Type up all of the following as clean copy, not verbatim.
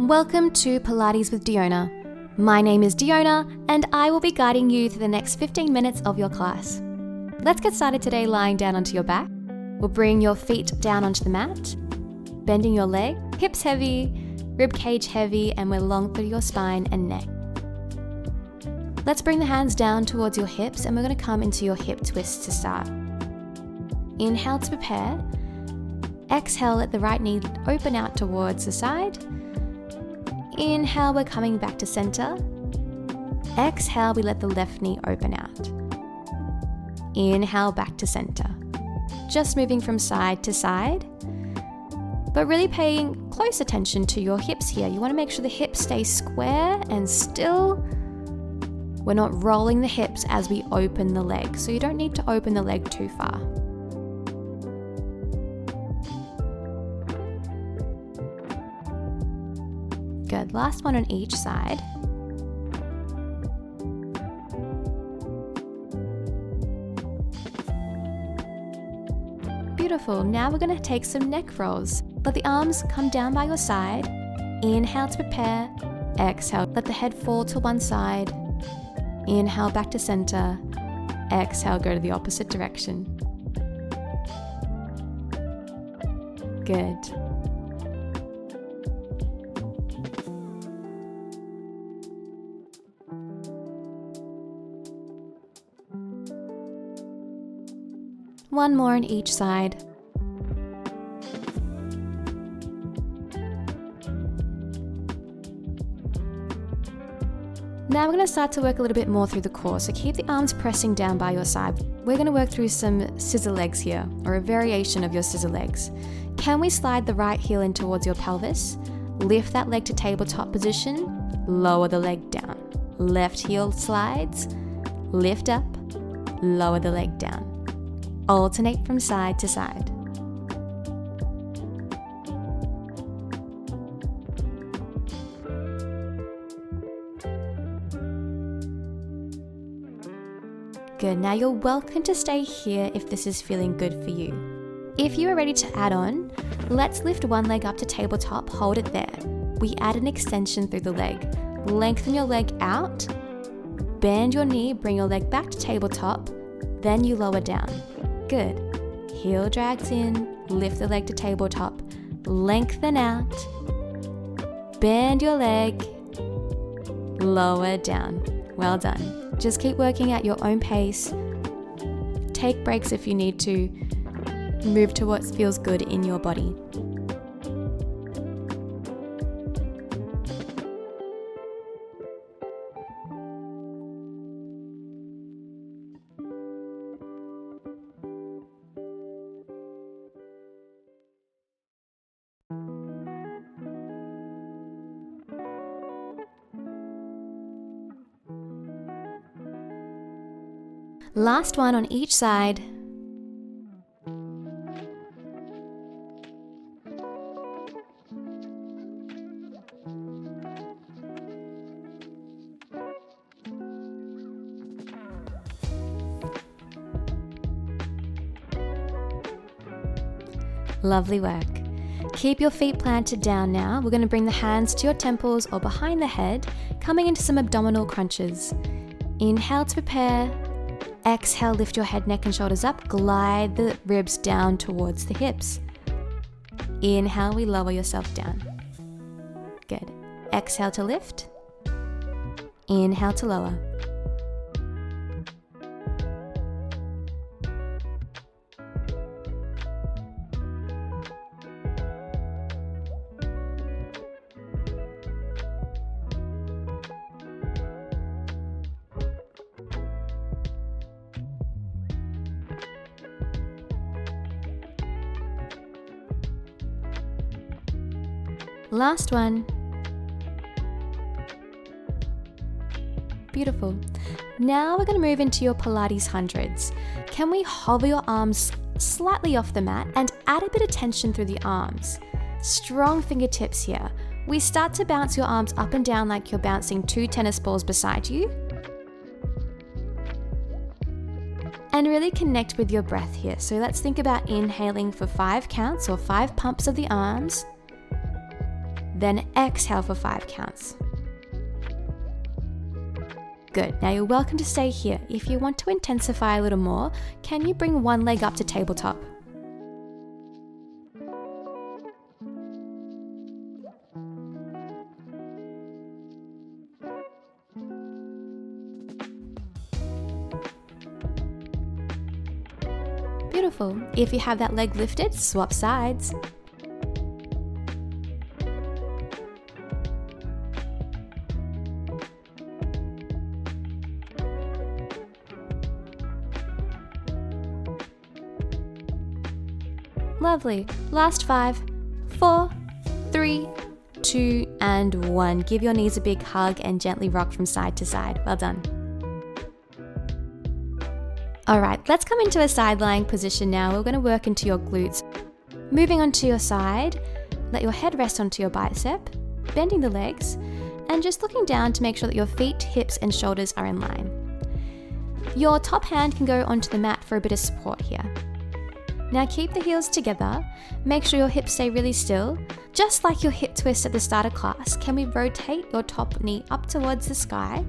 Welcome to Pilates with Diona. My name is Diona and I will be guiding you through the next 15 minutes of your class. Let's get started today lying down onto your back. We'll bring your feet down onto the mat, bending your leg, hips heavy, rib cage heavy, and we're long through your spine and neck. Let's bring the hands down towards your hips and we're going to come into your hip twist to start. Inhale to prepare. Exhale, let the right knee open out towards the side. Inhale, we're coming back to center. Exhale, we let the left knee open out. Inhale, back to center. Just moving from side to side, but really paying close attention to your hips here. You want to make sure the hips stay square and still. We're not rolling the hips as we open the leg, so you don't need to open the leg too far. Good, last one on each side. Beautiful, now we're going to take some neck rolls. Let the arms come down by your side. Inhale to prepare. Exhale, let the head fall to one side. Inhale back to center. Exhale, go to the opposite direction. Good. One more on each side. Now we're going to start to work a little bit more through the core, so keep the arms pressing down by your side. We're going to work through some scissor legs here, or a variation of your scissor legs. Can we slide the right heel in towards your pelvis? Lift that leg to tabletop position, lower the leg down. Left heel slides, lift up, lower the leg down. Alternate from side to side. Good, now you're welcome to stay here if this is feeling good for you. If you are ready to add on, let's lift one leg up to tabletop, hold it there. We add an extension through the leg. Lengthen your leg out, bend your knee, bring your leg back to tabletop, then you lower down. Good. Heel drags in, lift the leg to tabletop, lengthen out, bend your leg, lower down. Well done. Just keep working at your own pace. Take breaks if you need to. Move to what feels good in your body. Last one on each side. Lovely work. Keep your feet planted down now. We're going to bring the hands to your temples or behind the head, coming into some abdominal crunches. Inhale to prepare. Exhale, lift your head, neck and shoulders up. Glide the ribs down towards the hips. Inhale, we lower yourself down. Good. Exhale to lift. Inhale to lower. Last one. Beautiful. Now we're going to move into your Pilates hundreds. Can we hover your arms slightly off the mat and add a bit of tension through the arms? Strong fingertips here. We start to bounce your arms up and down like you're bouncing two tennis balls beside you. And really connect with your breath here. So let's think about inhaling for 5 counts or 5 pumps of the arms. Then exhale for 5 counts. Good. Now you're welcome to stay here. If you want to intensify a little more, can you bring one leg up to tabletop? Beautiful. If you have that leg lifted, swap sides. Lovely. Last 5, 4, 3, 2, and 1. Give your knees a big hug and gently rock from side to side. Well done. Alright, let's come into a side lying position now. We're going to work into your glutes. Moving onto your side, let your head rest onto your bicep, bending the legs, and just looking down to make sure that your feet, hips, and shoulders are in line. Your top hand can go onto the mat for a bit of support here. Now keep the heels together, make sure your hips stay really still. Just like your hip twist at the start of class, can we rotate your top knee up towards the sky,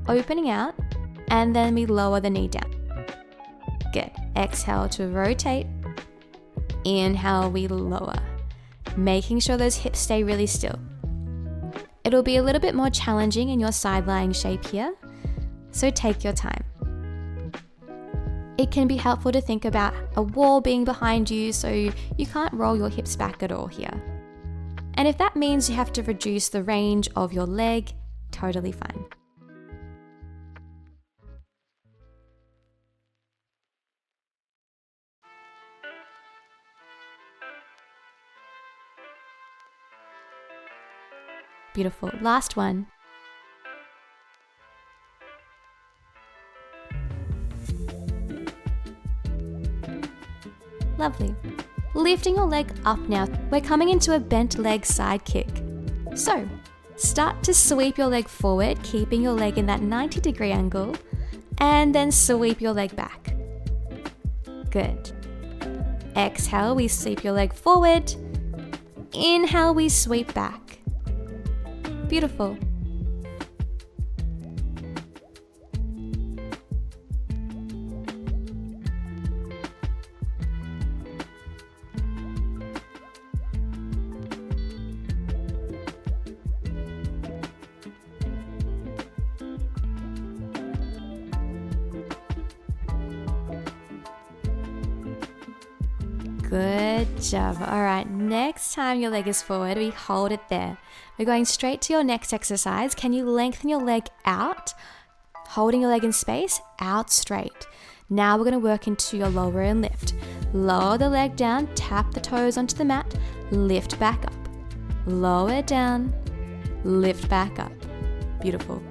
opening out, and then we lower the knee down. Good. Exhale to rotate. Inhale, we lower. Making sure those hips stay really still. It'll be a little bit more challenging in your side lying shape here, so take your time. It can be helpful to think about a wall being behind you so you can't roll your hips back at all here. And if that means you have to reduce the range of your leg, totally fine. Beautiful. Last one. Lovely. Lifting your leg up now. We're coming into a bent leg side kick. So, start to sweep your leg forward, keeping your leg in that 90-degree angle, and then sweep your leg back. Good. Exhale, we sweep your leg forward. Inhale, we sweep back. Beautiful. Good job. All right, next time your leg is forward, we hold it there. We're going straight to your next exercise. Can you lengthen your leg out, holding your leg in space, out straight. Now we're going to work into your lower and lift. Lower the leg down, tap the toes onto the mat, lift back up. Lower down, lift back up. Beautiful.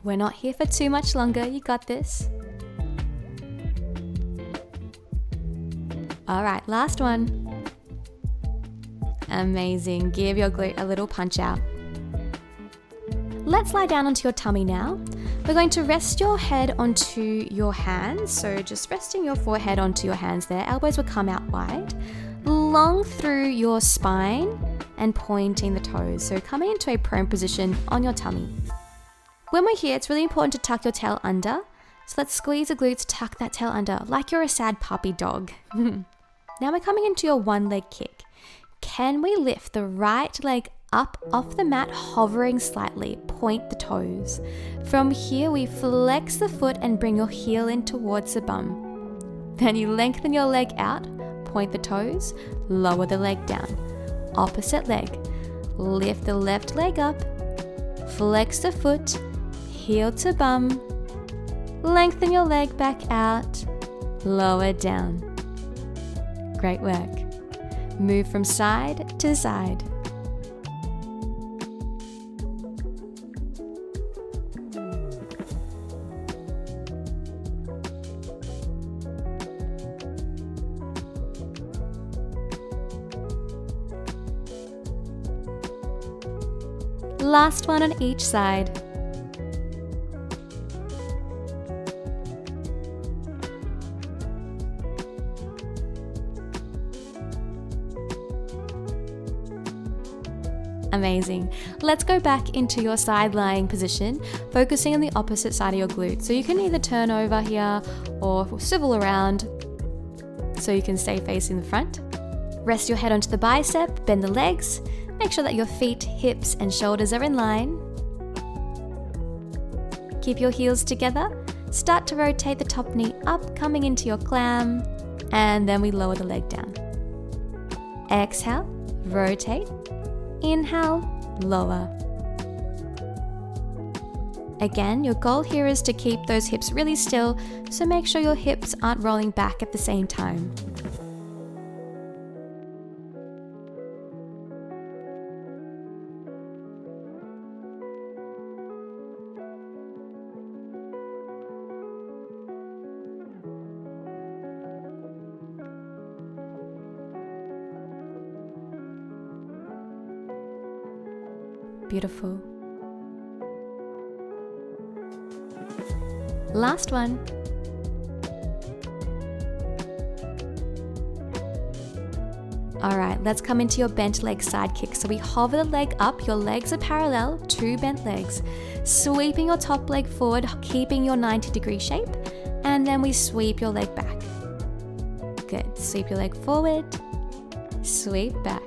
We're not here for too much longer, you got this. All right, last one. Amazing, give your glute a little punch out. Let's lie down onto your tummy now. We're going to rest your head onto your hands, so just resting your forehead onto your hands there. Elbows will come out wide. Long through your spine and pointing the toes, so coming into a prone position on your tummy. When we're here, it's really important to tuck your tail under. So let's squeeze the glutes, tuck that tail under, like you're a sad puppy dog. Now we're coming into your one leg kick. Can we lift the right leg up off the mat, hovering slightly, point the toes. From here, we flex the foot and bring your heel in towards the bum. Then you lengthen your leg out, point the toes, lower the leg down. Opposite leg. Lift the left leg up, flex the foot, heel to bum, lengthen your leg back out, lower down. Great work. Move from side to side. Last one on each side. Amazing. Let's go back into your side lying position, focusing on the opposite side of your glute. So you can either turn over here or swivel around so you can stay facing the front. Rest your head onto the bicep, bend the legs, make sure that your feet, hips, and shoulders are in line. Keep your heels together. Start to rotate the top knee up, coming into your clam, and then we lower the leg down. Exhale, rotate. Inhale, lower. Again, your goal here is to keep those hips really still, so make sure your hips aren't rolling back at the same time. Beautiful. Last one. All right, let's come into your bent leg side kick. So we hover the leg up, your legs are parallel, 2 bent legs. Sweeping your top leg forward, keeping your 90-degree shape, and then we sweep your leg back. Good, sweep your leg forward, sweep back.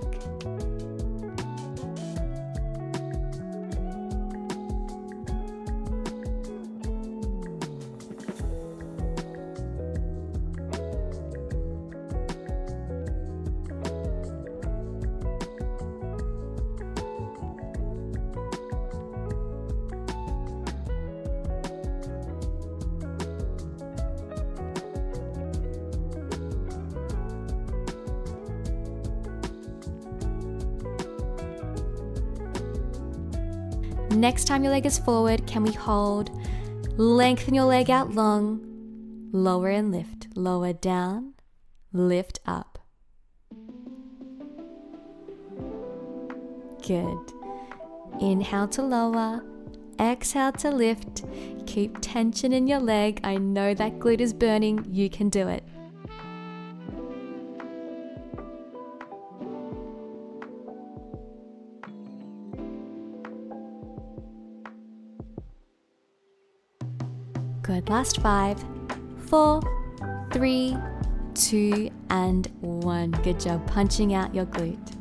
Next time your leg is forward, can we hold? Lengthen your leg out long. Lower and lift. Lower down. Lift up. Good. Inhale to lower. Exhale to lift. Keep tension in your leg. I know that glute is burning. You can do it. Good. Last 5, 4, 3, 2, and 1. Good job punching out your glute.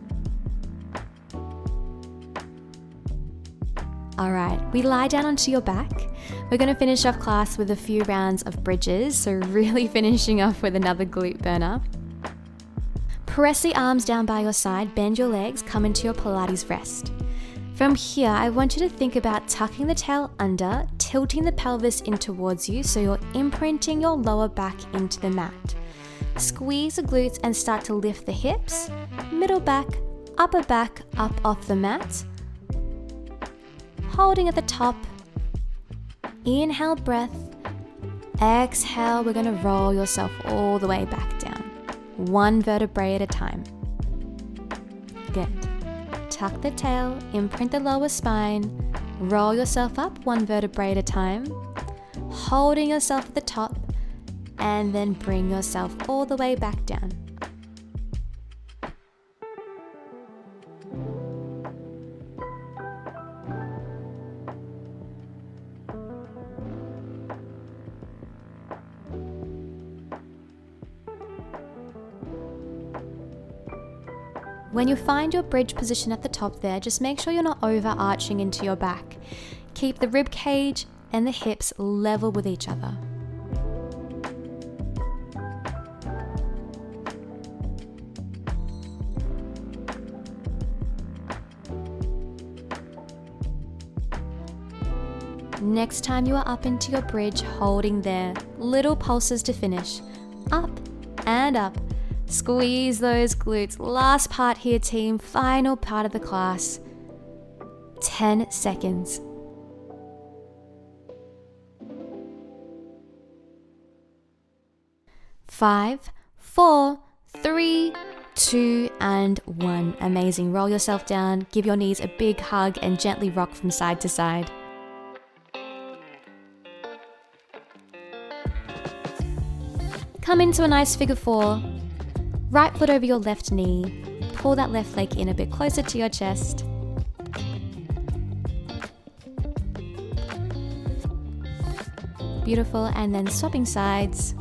All right, we lie down onto your back. We're going to finish off class with a few rounds of bridges, so really finishing off with another glute burner. Press the arms down by your side, bend your legs, come into your Pilates rest. From here, I want you to think about tucking the tail under, tilting the pelvis in towards you so you're imprinting your lower back into the mat. Squeeze the glutes and start to lift the hips, middle back, up off the mat. Holding at the top. Inhale, breath. Exhale, we're going to roll yourself all the way back down. 1 vertebrae at a time. Good. Tuck the tail, imprint the lower spine, roll yourself up 1 vertebrae at a time, holding yourself at the top, and then bring yourself all the way back down. When you find your bridge position at the top there, just make sure you're not overarching into your back. Keep the rib cage and the hips level with each other. Next time you are up into your bridge, holding there, little pulses to finish. Up and up. Squeeze those glutes. Last part here, team. Final part of the class. 10 seconds. 5, 4, 3, 2, and 1. Amazing. Roll yourself down. Give your knees a big hug and gently rock from side to side. Come into a nice figure 4. Right foot over your left knee. Pull that left leg in a bit closer to your chest. Beautiful, and then swapping sides.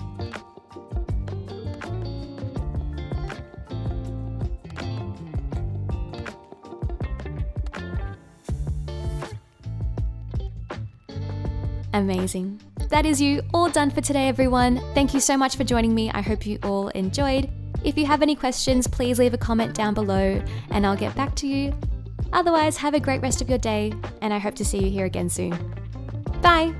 Amazing. That is you all done for today, everyone. Thank you so much for joining me. I hope you all enjoyed. If you have any questions, please leave a comment down below and I'll get back to you. Otherwise, have a great rest of your day and I hope to see you here again soon. Bye.